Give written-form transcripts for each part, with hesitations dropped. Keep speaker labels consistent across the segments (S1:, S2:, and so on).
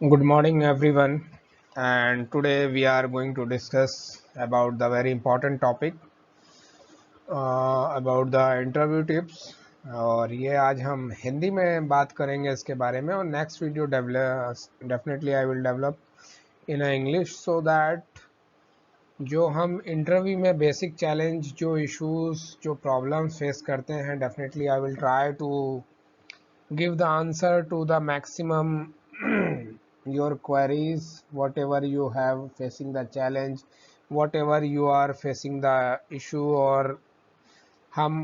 S1: Good morning, everyone. And today we are going to discuss about the very important topic about the interview tips. और ये आज हम हिंदी में बात करेंगे इसके बारे में और next video definitely I will develop in English so that जो हम इंटरव्यू में बेसिक चैलेंज जो इश्यूज जो प्रॉब्लम्स फेस करते हैं definitely I will try to give the answer to the maximum your queries whatever you have facing the challenge whatever you are facing the issue और हम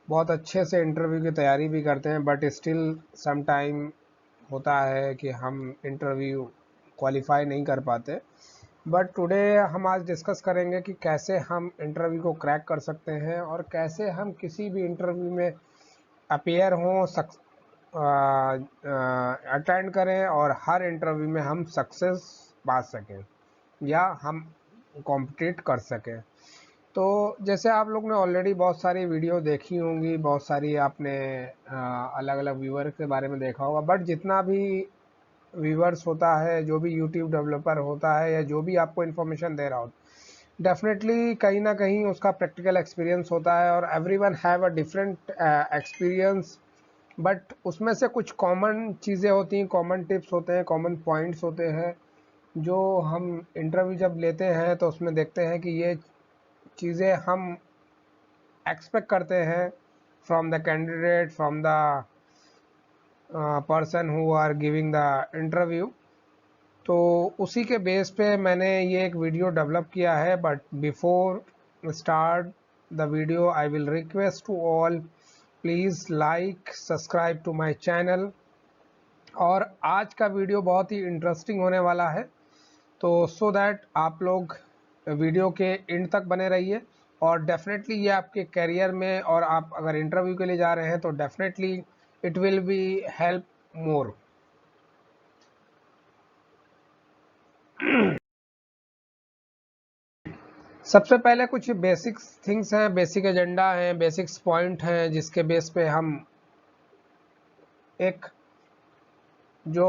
S1: बहुत अच्छे से इंटरव्यू की तैयारी भी करते हैं बट स्टिल सम टाइम होता है कि हम इंटरव्यू क्वालिफाई नहीं कर पाते बट टुडे हम आज डिस्कस करेंगे कि कैसे हम इंटरव्यू को क्रैक कर सकते हैं और कैसे हम किसी भी इंटरव्यू में अपीयर हों अटेंड करें और हर इंटरव्यू में हम सक्सेस पा सकें या हम कॉम्पिटिट कर सकें। तो जैसे आप लोग ने ऑलरेडी बहुत सारी वीडियो देखी होंगी, बहुत सारी आपने अलग अलग व्यूअर के बारे में देखा होगा, बट जितना भी व्यूअर्स होता है, जो भी यूट्यूब डेवलपर होता है या जो भी आपको इन्फॉर्मेशन दे रहा हो, डेफिनेटली कहीं ना कहीं उसका प्रैक्टिकल एक्सपीरियंस होता है और everyone have a different experience. But उसमें से कुछ कॉमन चीज़ें होती हैं, कॉमन टिप्स होते हैं, कॉमन पॉइंट्स होते हैं जो हम इंटरव्यू जब लेते हैं तो उसमें देखते हैं कि ये चीज़ें हम एक्सपेक्ट करते हैं from the candidate, from the person who are giving the interview. तो उसी के बेस पे मैंने ये एक वीडियो डेवलप किया है। But before start the video I will request to all, please like subscribe to my channel. और आज का वीडियो बहुत ही इंटरेस्टिंग होने वाला है, तो सो दैट आप लोग वीडियो के एंड तक बने रहिए और डेफिनेटली ये आपके करियर में और आप अगर इंटरव्यू के लिए जा रहे हैं तो definitely it will be help मोर। सबसे पहले कुछ बेसिक थिंग्स हैं, बेसिक एजेंडा हैं, बेसिक्स पॉइंट हैं जिसके बेस पे हम एक जो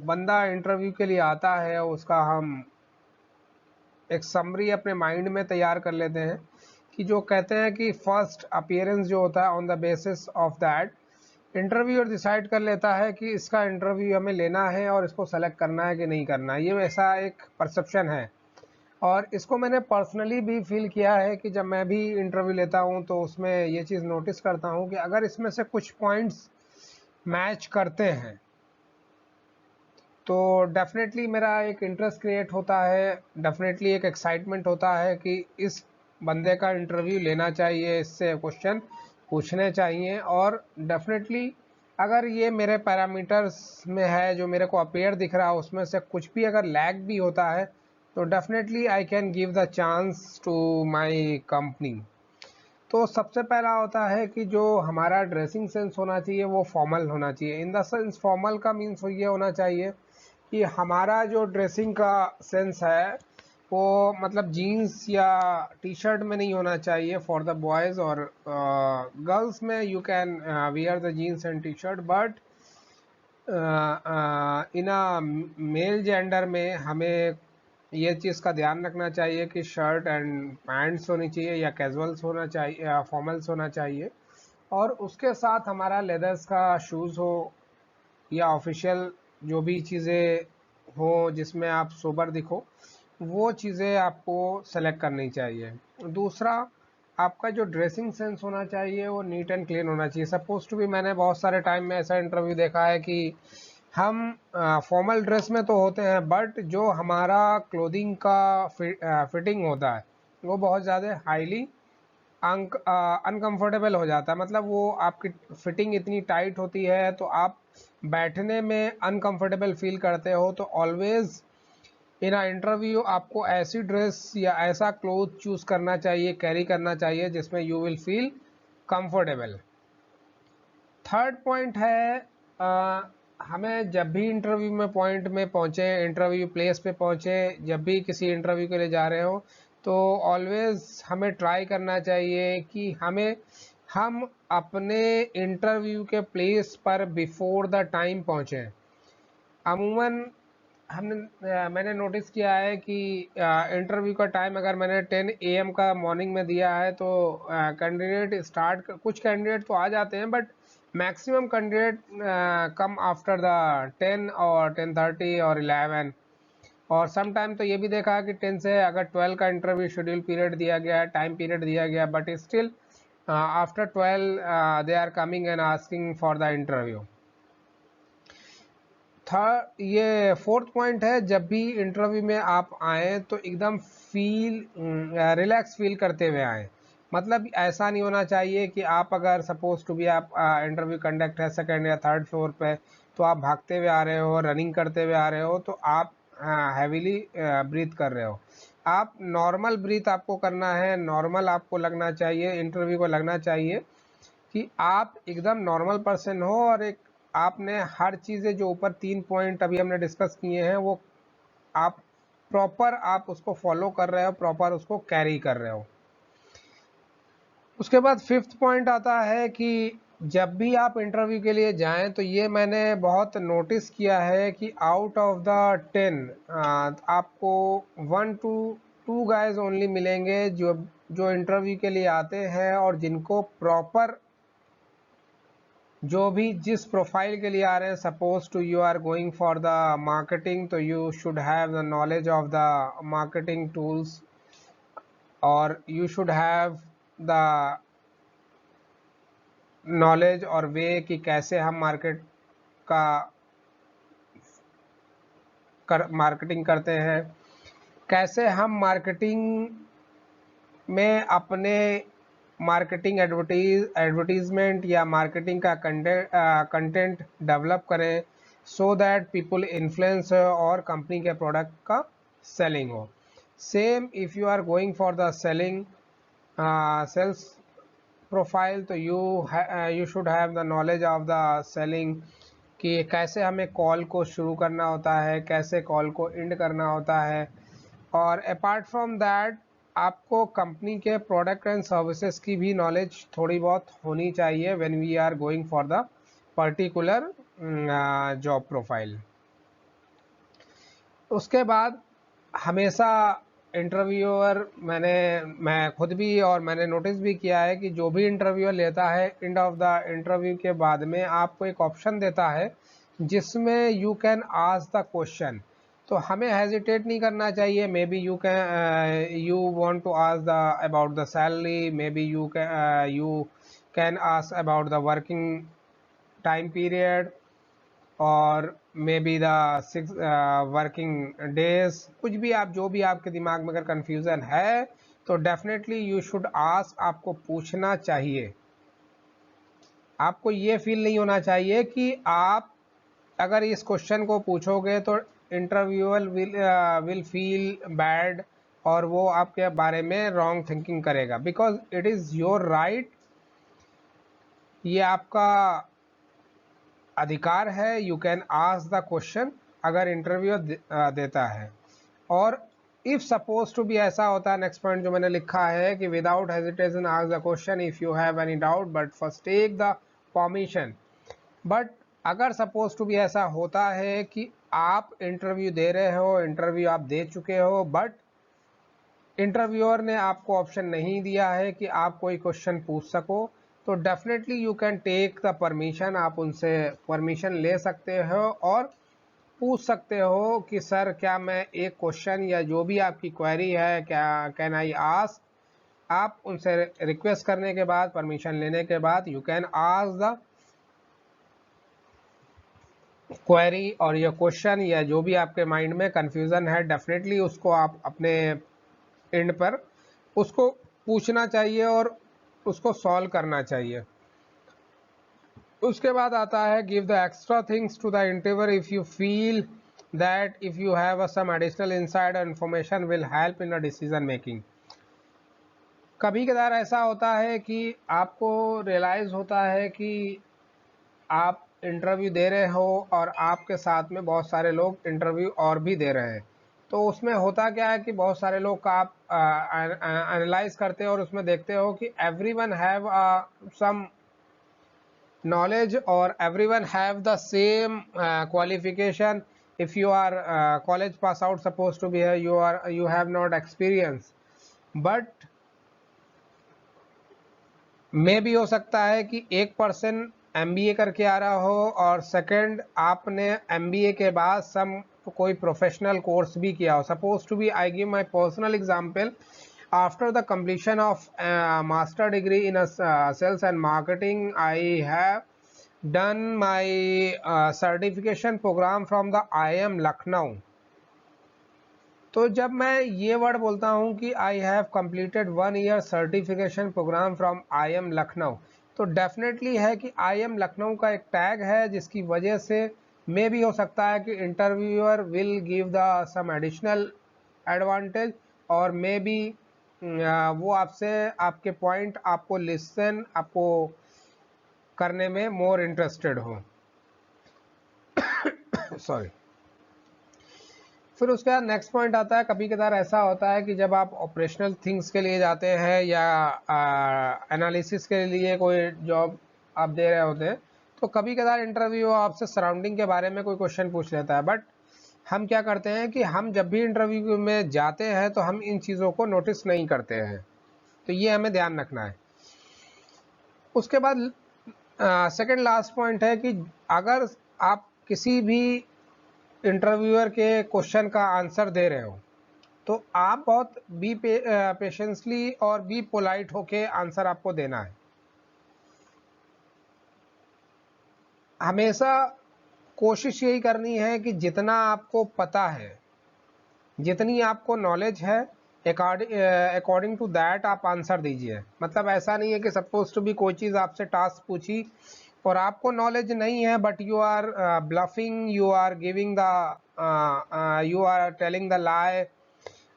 S1: बंदा इंटरव्यू के लिए आता है उसका हम एक समरी अपने माइंड में तैयार कर लेते हैं कि जो कहते हैं कि फर्स्ट अपीयरेंस जो होता है on the basis of that interviewer decide कर लेता है कि इसका इंटरव्यू हमें लेना है और इसको सेलेक्ट करना है कि नहीं करना है। ये वैसा एक परसेप्शन है और इसको मैंने पर्सनली भी फील किया है कि जब मैं भी इंटरव्यू लेता हूँ तो उसमें ये चीज़ नोटिस करता हूँ कि अगर इसमें से कुछ पॉइंट्स मैच करते हैं तो डेफिनेटली मेरा एक इंटरेस्ट क्रिएट होता है, डेफिनेटली एक एक्साइटमेंट होता है कि इस बंदे का इंटरव्यू लेना चाहिए, इससे क्वेश्चन पूछने चाहिए। और डेफिनेटली अगर ये मेरे पैरामीटर्स में है, जो मेरे को अपीयर दिख रहा है उसमें से कुछ भी अगर लैग भी होता है तो definitely I can give the chance to my company. तो सबसे पहला होता है कि जो हमारा ड्रेसिंग सेंस होना चाहिए वो फॉर्मल होना चाहिए। इन द सेंस फॉर्मल का मीन्स ये होना चाहिए कि हमारा जो ड्रेसिंग का सेंस है वो मतलब जीन्स या टी शर्ट में नहीं होना चाहिए फॉर द बॉयज़, और गर्ल्स में you can wear the jeans and T shirt, but in a male gender में हमें ये चीज़ का ध्यान रखना चाहिए कि शर्ट एंड पैंट्स होनी चाहिए या कैजुअल्स होना चाहिए या फॉर्मल्स होना चाहिए। और उसके साथ हमारा लेदर्स का शूज़ हो या ऑफिशियल जो भी चीज़ें हो जिसमें आप सोबर दिखो, वो चीज़ें आपको सेलेक्ट करनी चाहिए। दूसरा, आपका जो ड्रेसिंग सेंस होना चाहिए वो नीट एंड क्लीन होना चाहिए। सपोज टू भी मैंने बहुत सारे टाइम में ऐसा इंटरव्यू देखा है कि हम फॉर्मल ड्रेस में तो होते हैं बट जो हमारा क्लोथिंग का फिटिंग होता है वो बहुत ज़्यादा हाईली अनकंफर्टेबल हो जाता है। मतलब वो आपकी फिटिंग इतनी टाइट होती है तो आप बैठने में अनकंफर्टेबल फील करते हो। तो ऑलवेज इन अ इंटरव्यू आपको ऐसी ड्रेस या ऐसा क्लोथ चूज करना चाहिए, कैरी करना चाहिए जिसमें you will feel comfortable. Third point है, हमें जब भी इंटरव्यू में पॉइंट में पहुंचे, इंटरव्यू प्लेस पे पहुंचे, जब भी किसी इंटरव्यू के लिए जा रहे हो तो ऑलवेज हमें ट्राई करना चाहिए कि हम अपने इंटरव्यू के प्लेस पर बिफोर द टाइम पहुंचे। अमूमन मैंने नोटिस किया है कि इंटरव्यू का टाइम अगर मैंने 10 AM का मॉर्निंग में दिया है तो कुछ कैंडिडेट तो आ जाते हैं, but maximum candidate come after the 10 और 10:30 और 11। और सम टाइम तो ये भी देखा कि 10 से अगर 12 का इंटरव्यू शेड्यूल पीरियड दिया गया है, टाइम पीरियड दिया गया, but still after 12 they are coming and asking for the interview. Third, ये फोर्थ पॉइंट है, जब भी इंटरव्यू में आप आए तो एकदम रिलैक्स फील करते हुए आए। मतलब ऐसा नहीं होना चाहिए कि आप अगर सपोज टू बी आप इंटरव्यू कंडक्ट है सेकंड या थर्ड फ्लोर पे, तो आप भागते हुए आ रहे हो, रनिंग करते हुए आ रहे हो, तो आप हैवीली ब्रीथ कर रहे हो। आप नॉर्मल ब्रीथ आपको करना है, नॉर्मल आपको लगना चाहिए, इंटरव्यू को लगना चाहिए कि आप एकदम नॉर्मल पर्सन हो, और एक आपने हर चीज़ें जो ऊपर 3 पॉइंट अभी हमने डिस्कस किए हैं वो आप प्रॉपर आप उसको फॉलो कर रहे हो, प्रॉपर उसको कैरी कर रहे हो। उसके बाद फिफ्थ पॉइंट आता है कि जब भी आप इंटरव्यू के लिए जाएं तो ये मैंने बहुत नोटिस किया है कि आउट ऑफ द 10 आपको 1 to 2 गाइज ओनली मिलेंगे जो जो इंटरव्यू के लिए आते हैं और जिनको प्रॉपर, जो भी जिस प्रोफाइल के लिए आ रहे हैं, suppose to you are going for the marketing, तो you should have the knowledge of the marketing tools, और you should have the knowledge और वे कि कैसे हम का मार्केटिंग करते हैं, कैसे हम मार्केटिंग में अपने मार्केटिंग एडवर्टीजमेंट या मार्केटिंग का कंटेंट डेवलप करें, सो दैट पीपल इन्फ्लुएंस और कंपनी के प्रोडक्ट का सेलिंग हो। Same if you are going for the sales profile, तो you should have the knowledge of the selling कि कैसे हमें कॉल को शुरू करना होता है, कैसे कॉल को एंड करना होता है। और अपार्ट फ्रॉम दैट आपको कंपनी के प्रोडक्ट एंड सर्विसेज की भी नॉलेज थोड़ी बहुत होनी चाहिए when we are going for the particular job profile. उसके बाद हमेशा इंटरव्यूअर, मैं खुद भी और मैंने नोटिस भी किया है कि जो भी इंटरव्यूअर लेता है, एंड ऑफ द इंटरव्यू के बाद में आपको एक ऑप्शन देता है जिसमें you can ask the question. तो हमें हेजिटेट नहीं करना चाहिए। Maybe you want to ask the about the salary, maybe you can ask about the working time period, और maybe the 6 working days, कुछ भी आप, जो भी आपके दिमाग में अगर कंफ्यूजन है तो डेफिनेटली यू शुड आस्क, आपको पूछना चाहिए। आपको ये फील नहीं होना चाहिए कि आप अगर इस क्वेश्चन को पूछोगे तो इंटरव्यूअर विल फील बैड और वो आपके बारे में रॉन्ग थिंकिंग करेगा, because it is your right, ये आपका अधिकार है। You can ask the question अगर इंटरव्यू देता है। और इफ सपोज टू भी ऐसा होता है, नेक्स्ट पॉइंट जो मैंने लिखा है कि without hesitation ask the question if you have any doubt, but first take the permission. But अगर सपोज टू भी ऐसा होता है कि आप इंटरव्यू दे रहे हो, इंटरव्यू आप दे चुके हो, बट इंटरव्यूअर ने आपको ऑप्शन नहीं दिया है कि आप कोई क्वेश्चन पूछ सको, तो definitely you can take the permission, आप उनसे परमिशन ले सकते हो और पूछ सकते हो कि सर क्या मैं एक क्वेश्चन या जो भी आपकी क्वेरी है, क्या कैन आई आस्क। आप उनसे रिक्वेस्ट करने के बाद, परमिशन लेने के बाद, you can ask the query और ये क्वेश्चन या जो भी आपके माइंड में कंफ्यूजन है, डेफिनेटली उसको आप अपने एंड पर उसको पूछना चाहिए और उसको सॉल्व करना चाहिए। उसके बाद आता है give the extra things to the interviewer if you feel that if you have some additional inside information will help in the decision making. कभी कदार ऐसा होता है कि आपको रियलाइज होता है कि आप इंटरव्यू दे रहे हो और आपके साथ में बहुत सारे लोग इंटरव्यू और भी दे रहे हैं, तो उसमें होता क्या है कि बहुत सारे लोग का आप एनालाइज करते हो और उसमें देखते हो कि everyone have some knowledge or everyone have the same qualification, if you are college pass out, supposed to be here, you have not experience, but मे भी हो सकता है कि एक पर्सन MBA करके आ रहा हो और सेकंड आपने MBA के बाद सम कोई प्रोफेशनल कोर्स भी किया हो. Suppose to be I give my personal example. After the completion of master degree in sales and marketing, I have done my certification program from the IIM Lucknow. तो जब मैं ये वर्ड बोलता हूँ कि I have completed 1 year certification program from IIM Lucknow, तो definitely है कि IIM लखनऊ का एक टैग है जिसकी वजह से मे भी हो सकता है कि interviewer will give the some additional advantage, और मे बी वो आपसे आपके पॉइंट आपको लिसन आपको करने में मोर इंटरेस्टेड हो. सॉरी. फिर उसके बाद नेक्स्ट पॉइंट आता है, कभी कभार ऐसा होता है कि जब आप ऑपरेशनल थिंग्स के लिए जाते हैं या एनालिसिस के लिए कोई जॉब आप दे रहे होते हैं, तो कभी कभार इंटरव्यू आपसे सराउंडिंग के बारे में कोई क्वेश्चन पूछ लेता है. बट हम क्या करते हैं कि हम जब भी इंटरव्यू में जाते हैं तो हम इन चीज़ों को नोटिस नहीं करते हैं, तो ये हमें ध्यान रखना है. उसके बाद सेकेंड लास्ट पॉइंट है कि अगर आप किसी भी इंटरव्यूअर के क्वेश्चन का आंसर दे रहे हो तो आप बहुत बी पेशेंसली और बी पोलाइट होके आंसर आपको देना है. हमेशा कोशिश यही करनी है कि जितना आपको पता है, जितनी आपको नॉलेज है, अकॉर्डिंग टू दैट आप आंसर दीजिए. मतलब ऐसा नहीं है कि सपोज टू बी कोई चीज़ आपसे टास्क पूछी और आपको नॉलेज नहीं है, but you are bluffing, you are giving the you are telling the lie.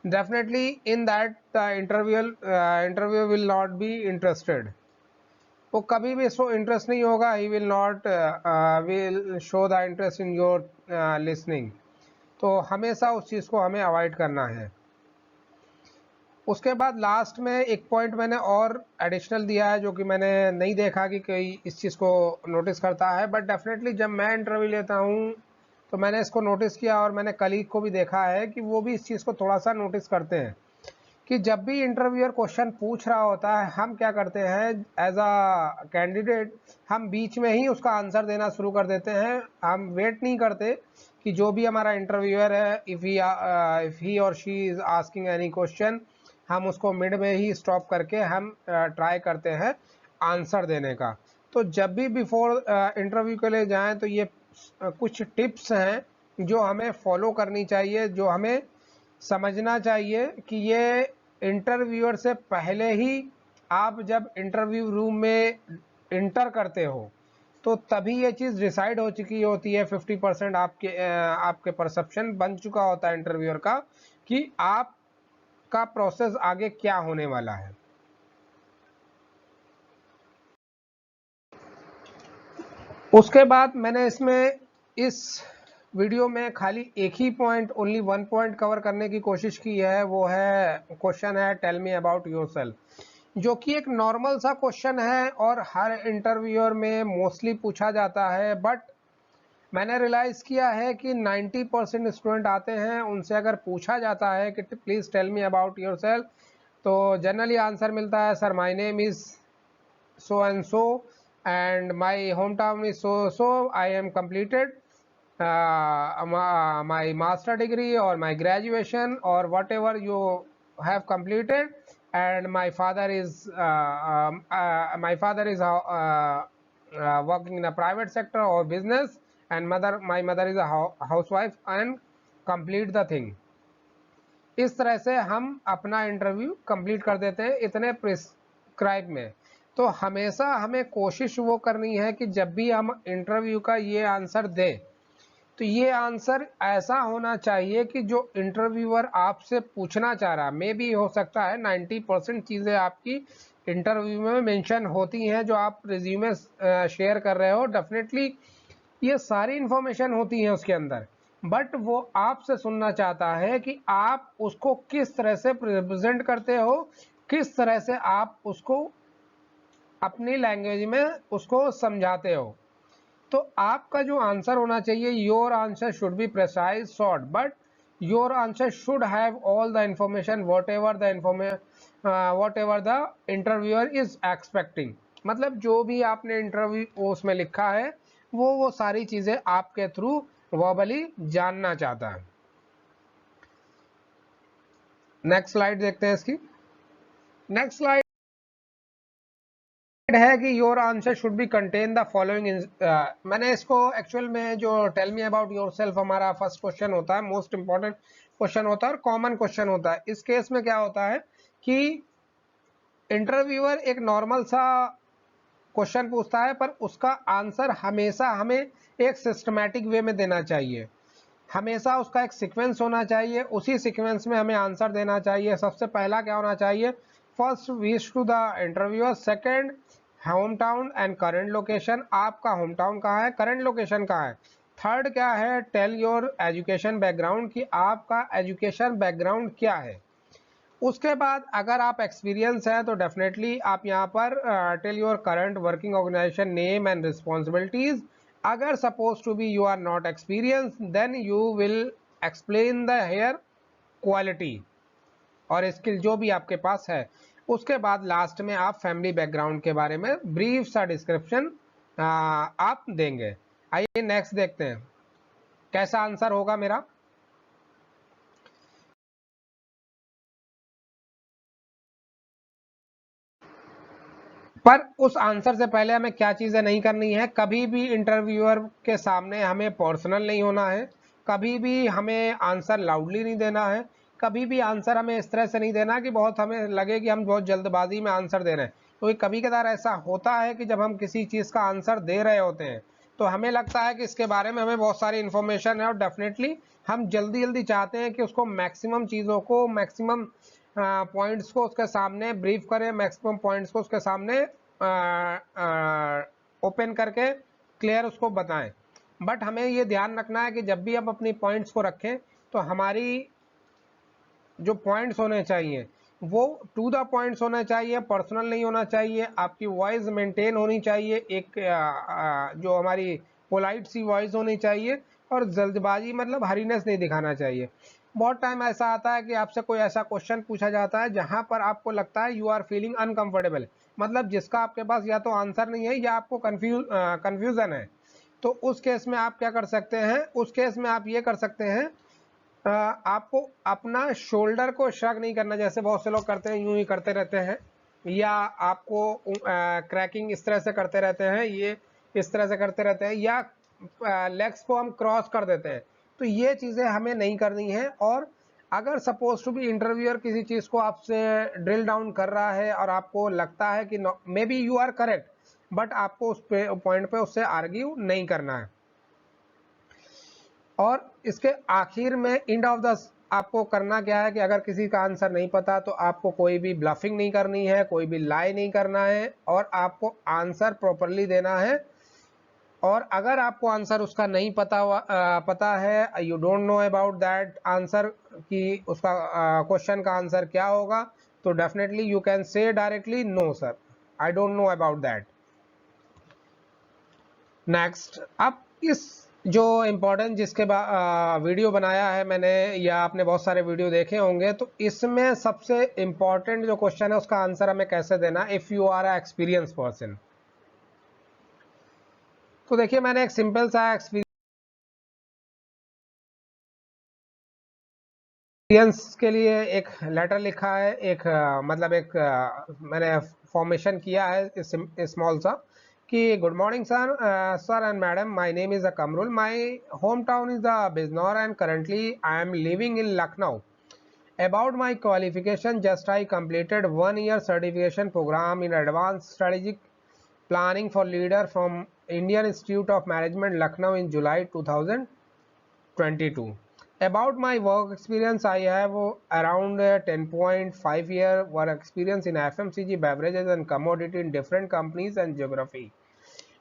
S1: Definitely in that interview will not be interested. वो कभी भी सो इंटरेस्ट नहीं होगा. he will not will show the interest in your listening. तो हमेशा उस चीज़ को हमें अवॉइड करना है. उसके बाद लास्ट में एक पॉइंट मैंने और एडिशनल दिया है जो कि मैंने नहीं देखा कि कोई इस चीज़ को नोटिस करता है, बट डेफिनेटली जब मैं इंटरव्यू लेता हूँ तो मैंने इसको नोटिस किया और मैंने कलीग को भी देखा है कि वो भी इस चीज़ को थोड़ा सा नोटिस करते हैं कि जब भी इंटरव्यूअर क्वेश्चन पूछ रहा होता है, हम क्या करते हैं एज अ कैंडिडेट, हम बीच में ही उसका आंसर देना शुरू कर देते हैं. हम वेट नहीं करते कि जो भी हमारा इंटरव्यूअर है, इफ़ ही और she is asking any question, हम उसको मिड में ही स्टॉप करके हम ट्राई करते हैं आंसर देने का. तो जब भी बिफोर इंटरव्यू के लिए जाएं तो ये कुछ टिप्स हैं जो हमें फॉलो करनी चाहिए, जो हमें समझना चाहिए कि ये इंटरव्यूअर से पहले ही आप जब इंटरव्यू रूम में इंटर करते हो तो तभी ये चीज़ डिसाइड हो चुकी होती है. 50% आपके परसेप्शन बन चुका होता है इंटरव्यूअर का कि आपका प्रोसेस आगे क्या होने वाला है. उसके बाद मैंने इसमें इस वीडियो में खाली एक ही पॉइंट, ओनली 1 पॉइंट कवर करने की कोशिश की है. वो है क्वेश्चन है टेल मी अबाउट योरसेल्फ, जो कि एक नॉर्मल सा क्वेश्चन है और हर इंटरव्यूअर में मोस्टली पूछा जाता है. बट मैंने रियलाइज़ किया है कि 90% स्टूडेंट आते हैं, उनसे अगर पूछा जाता है कि please tell me about yourself, तो जनरली आंसर मिलता है sir my name is so and so and my hometown is so. I am completed my master degree or my graduation or whatever you have completed, and my father is working in a private sector or business, and my mother is a housewife, and complete the thing. इस तरह से हम अपना interview complete कर देते हैं इतने prescribe में. तो हमेशा हमें कोशिश वो करनी है कि जब भी हम इंटरव्यू का ये आंसर दें तो ये आंसर ऐसा होना चाहिए कि जो इंटरव्यूअर आपसे पूछना चाह रहा है, मे भी हो सकता है 90% चीज़ें आपकी इंटरव्यू में मेंशन होती हैं जो आप रिज्यूमे शेयर कर रहे हो, डेफिनेटली ये सारी इंफॉर्मेशन होती है उसके अंदर, बट वो आपसे सुनना चाहता है कि आप उसको किस तरह से प्रेजेंट करते हो, किस तरह से आप उसको अपनी लैंग्वेज में उसको समझाते हो. तो आपका जो आंसर होना चाहिए, your answer should be precise short but your answer should have all the information what ever the interviewer is expecting. मतलब जो भी आपने इंटरव्यू उसमें लिखा है वो सारी चीजें आपके थ्रू वर्बली जानना चाहता है। नेक्स्ट स्लाइड देखते हैं इसकी। नेक्स्ट स्लाइड है कि your answer should be contain the following. मैंने इसको एक्चुअल में जो टेल मी अबाउट योरसेल्फ हमारा फर्स्ट क्वेश्चन होता है, मोस्ट इंपॉर्टेंट क्वेश्चन होता है और कॉमन क्वेश्चन होता है। इस केस में क्या होता है कि इंटरव्यूअर एक नॉर्मल सा क्वेश्चन पूछता है पर उसका आंसर हमेशा हमें एक सिस्टमैटिक वे में देना चाहिए, हमेशा उसका एक सीक्वेंस होना चाहिए, उसी सीक्वेंस में हमें आंसर देना चाहिए। सबसे पहला क्या होना चाहिए, first wish to the interviewer, second home town and current location, आपका होम टाउन कहाँ है, करंट लोकेशन कहाँ है। थर्ड क्या है, टेल योर एजुकेशन बैकग्राउंड, कि आपका एजुकेशन बैकग्राउंड क्या है। उसके बाद अगर आप एक्सपीरियंस है तो डेफिनेटली आप यहाँ पर tell your current working organisation name and responsibilities. अगर suppose to be you are not experience then you will explain the hair quality और स्किल जो भी आपके पास है। उसके बाद लास्ट में आप फैमिली बैकग्राउंड के बारे में ब्रीफ सा डिस्क्रिप्शन आप देंगे। आइए नेक्स्ट देखते हैं कैसा आंसर होगा मेरा। पर उस आंसर से पहले हमें क्या चीजें नहीं करनी है, कभी भी इंटरव्यूअर के सामने हमें पर्सनल नहीं होना है, कभी भी हमें आंसर लाउडली नहीं देना है, कभी भी आंसर हमें इस तरह से नहीं देना कि बहुत हमें लगे कि हम बहुत जल्दबाजी में आंसर दे रहे हैं। क्योंकि कभी कभार ऐसा होता है कि जब हम किसी चीज का आंसर दे रहे होते हैं तो हमें लगता है कि इसके बारे में हमें बहुत सारी इंफॉर्मेशन है और डेफिनेटली हम जल्दी जल्दी चाहते हैं कि उसको मैक्सिमम चीज़ों को, मैक्सिमम पॉइंट्स को उसके सामने ब्रीफ करें, मैक्सिमम पॉइंट्स को उसके सामने ओपन करके क्लियर उसको बताएं। बट हमें ये ध्यान रखना है कि जब भी हम अपनी पॉइंट्स को रखें तो हमारी जो पॉइंट्स होने चाहिए वो टू द पॉइंट्स होना चाहिए, पर्सनल नहीं होना चाहिए। आपकी वॉइस मेंटेन होनी चाहिए, एक जो हमारी पोलाइट सी वॉइस होनी चाहिए और जल्दबाजी मतलब हरीनेस नहीं दिखाना चाहिए। बहुत टाइम ऐसा आता है कि आपसे कोई ऐसा क्वेश्चन पूछा जाता है जहां पर आपको लगता है यू आर फीलिंग अनकंफर्टेबल, मतलब जिसका आपके पास या तो आंसर नहीं है या आपको कंफ्यूजन है। तो उस केस में आप क्या कर सकते हैं, उस केस में आप ये कर सकते हैं, आपको अपना शोल्डर को श्रग नहीं करना, जैसे बहुत से लोग करते हैं, यूं ही करते रहते हैं, या आपको क्रैकिंग इस तरह से करते रहते हैं, ये इस तरह से करते रहते हैं, या लेग्स को हम क्रॉस कर देते हैं। तो ये चीज़ें हमें नहीं करनी है। और अगर सपोज टू बी इंटरव्यूअर किसी चीज़ को आपसे ड्रिल डाउन कर रहा है और आपको लगता है कि maybe you are correct, but आपको उस पॉइंट पे उससे आर्ग्यू नहीं करना है। और इसके आखिर में एंड ऑफ द आपको करना क्या है कि अगर किसी का आंसर नहीं पता तो आपको कोई भी ब्लफिंग नहीं करनी है, कोई भी लाई नहीं करना है और आपको आंसर प्रॉपरली देना है। और अगर आपको आंसर उसका नहीं पता है, you don't know about that answer कि उसका क्वेश्चन का आंसर क्या होगा, तो definitely you can say directly no sir I don't know about that. Next, अब इस जो इम्पोर्टेंट जिसके वीडियो बनाया है मैंने या आपने बहुत सारे वीडियो देखे होंगे, तो इसमें सबसे इम्पोर्टेंट जो क्वेश्चन है उसका आंसर हमें कैसे देना if you are a experience person. तो देखिए मैंने एक सिंपल सा एक्सपीरियंस के लिए एक लेटर लिखा है, एक मतलब एक मैंने फॉर्मेशन किया है स्मॉल सा कि good morning sir, sir and madam, my name is Kamrul, my home town is the Bijnor and currently I am living in Lucknow. About my qualification, just I completed 1 year certification program in advanced strategic planning for leader from Indian Institute of Management, Lucknow in July 2022. About my work experience, I have around 10.5 year work experience in FMCG, beverages and commodity in different companies and geography.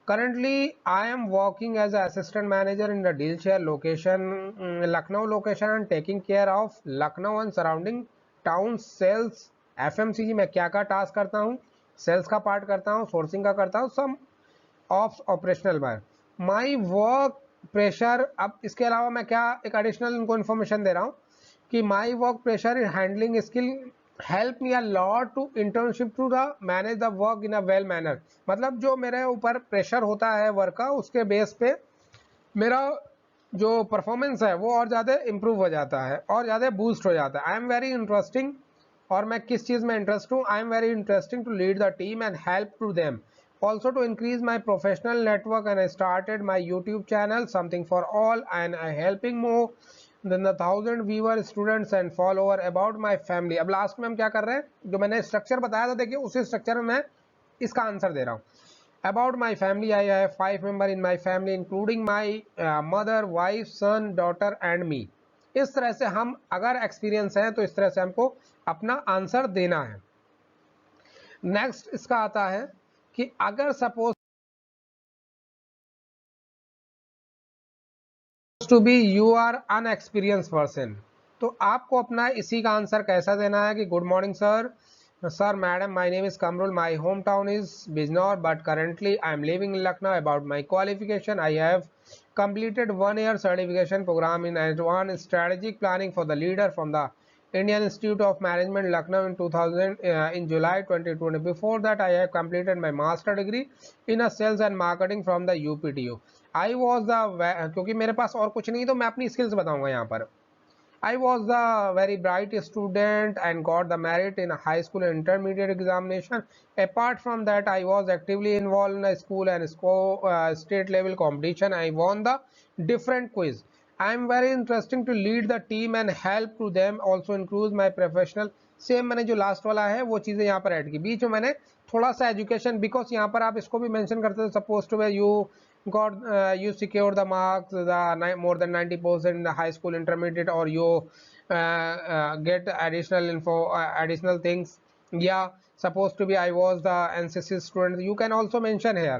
S1: Currently, I am working as an assistant manager in the Dilshire location, Lucknow location, and taking care of Lucknow and surrounding towns sales। FMCG में क्या क्या task करता हूँ, sales का part करता हूँ, sourcing का करता हूँ, some of operational work. My work pressure, अब इसके अलावा मैं क्या एक एडिशनल इनको इन्फॉर्मेशन दे रहा हूँ कि my work pressure in handling skill help me a lot to internship to the manage the work in a well manner. मतलब जो मेरे ऊपर प्रेशर होता है वर्क का, उसके बेस पे मेरा जो परफॉर्मेंस है वो और ज़्यादा इम्प्रूव हो जाता है और ज़्यादा बूस्ट हो जाता है। आई एम वेरी इंटरेस्टिंग, और मैं किस चीज़ में इंटरेस्ट हूँ, I am very interesting to lead the team and help to them, also to increase my professional network, and I started my YouTube channel Something for All, and I helping more than the 1,000 viewer students and follower about my family। अब last में हम क्या कर रहे हैं, जो मैंने structure बताया था देखिए उसी स्ट्रक्चर में मैं इसका आंसर दे रहा हूँ। About my family, I have 5 members in my family including my mother, wife, son, daughter and me। इस तरह से हम अगर एक्सपीरियंस है तो इस तरह से हमको अपना आंसर देना है। नेक्स्ट इसका आता है कि अगर suppose to be you are unexperience person, तो आपको अपना इसी का आंसर कैसा देना है कि good morning sir, sir madam, my name is Kamrul, my home town is Bijnor but currently I am living in Lucknow। About my qualification, I have completed 1 year certification program in advanced strategic planning for the leader from the Indian Institute of Management Lucknow in 2000 in July 2020। Before that, I have completed my master degree in a sales and marketing from the UPTU। I was the, क्योंकि मेरे पास और कुछ नहीं तो मैं अपनी skills बताऊंगा यहाँ पर। I was a very bright student and got the merit in a high school and intermediate examination। Apart from that, I was actively involved in a school and state level competition। I won the different quiz। I am very interesting to lead the team and help to them, also includes my professional। Same मैंने जो last वाला है वो चीज़ें यहाँ पर add की, बीच में मैंने थोड़ा सा एजुकेशन, बिकॉज यहाँ पर आप इसको भी मेंशन करते थे, suppose to you got you secure the marks the more than 90% in the high school intermediate, or you get additional info, additional things। yeah, supposed to be I was the NCC student, you can also mention here।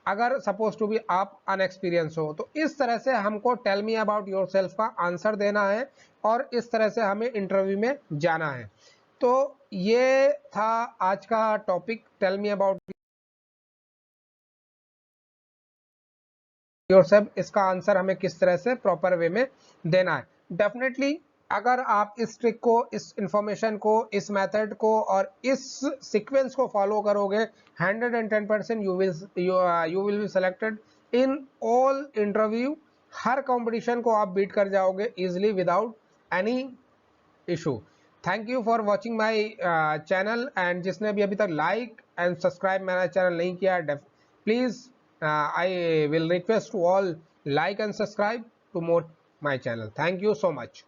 S1: अगर suppose to be आप unexperience हो, तो इस तरह से हमको tell me about yourself का answer देना है और इस तरह से हमें इंटरव्यू में जाना है। तो ये था आज का topic, tell me about yourself. इसका आंसर हमें किस तरह से प्रॉपर वे में देना है। डेफिनेटली अगर आप इस ट्रिक को, इस इंफॉर्मेशन को, इस मेथड को और इस सीक्वेंस को फॉलो करोगे, 110% you will be selected in all interview. Her competition को आप बीट कर जाओगे easily without any issue. Thank you for watching my channel, and जिसने भी अभी तक लाइक एंड सब्सक्राइब मेरा चैनल नहीं किया, please I will request to all like and subscribe to more my channel। Thank you so much।